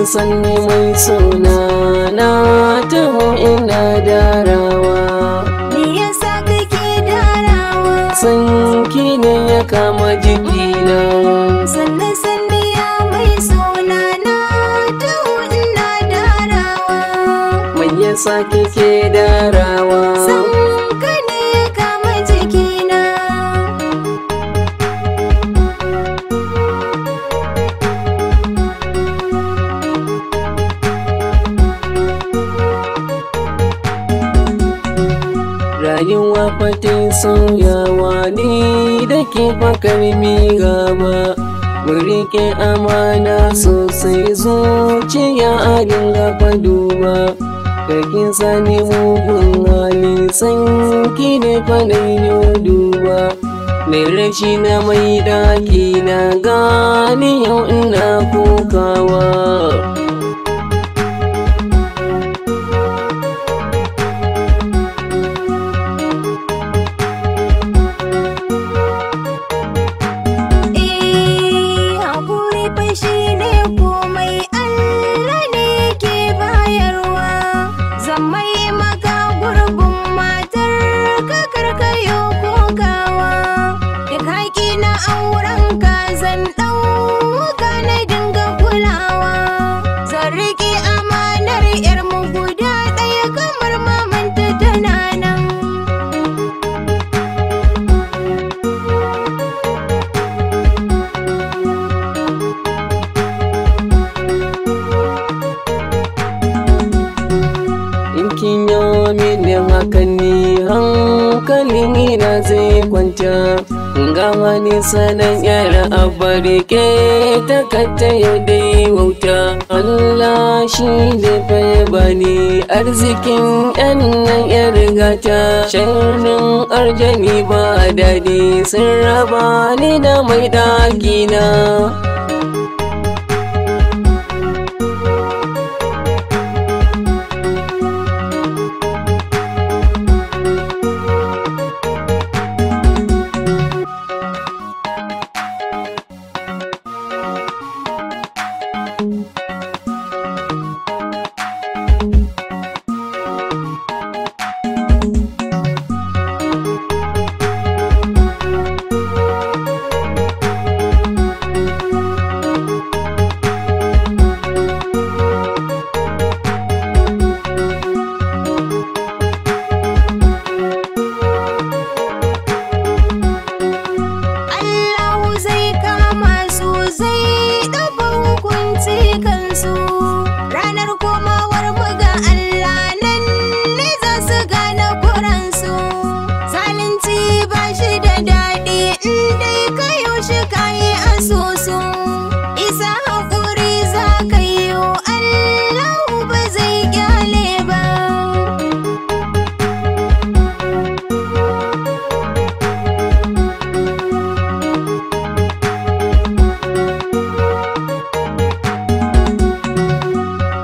sanni mai suna na taho ina darawa. Me yasa kake darawa? Sanki ne ya kama jikina. Sanni sanni ya mai suna na taho ina darawa. Me yasa kike darawa? Sanka ne ya kama jikina. Rayuwa fatin sauyawa ni da ke fakar mi gaba. Mu riƙe amana sosai zuciya a dinga faduwa. Kakin sani mugun hali sanki ne fanayo duba. Mai rashi na mai ɗaki na gani yau ina kokawa. Kin yi mini hakan ni hankalin ina zai kwanta. Ga wani sanan yara a barike ta kata yau dai wauta. Allah shi da fa bani arzikin yan nan ya rigata. Sharrin arjani ba daɗi sun raba ni da mai ɗakina.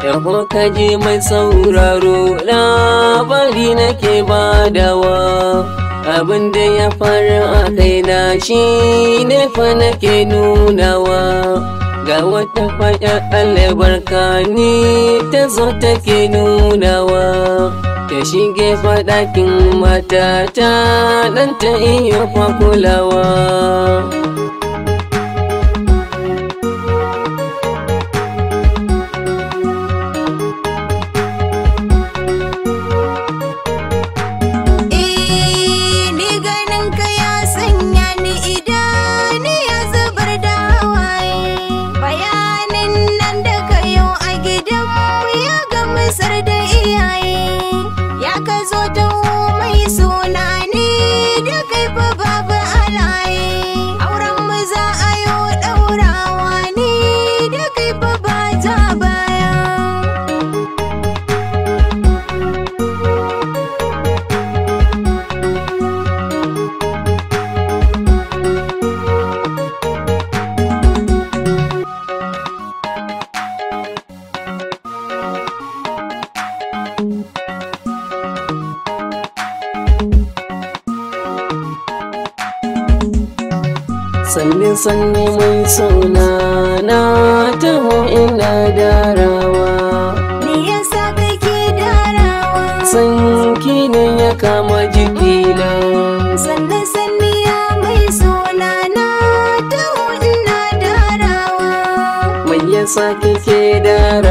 Yabo kaji mai sauraro labari nake badawa. Abin da ya faru a kaina shi ne fa nake nunawa. Ga wata faɗa albarka ni ta zo take nunawa. Ta shige faɗakin matata dan ta iya kulawa. Sanni sanni mai suna na taho ina dara. yasa kike dara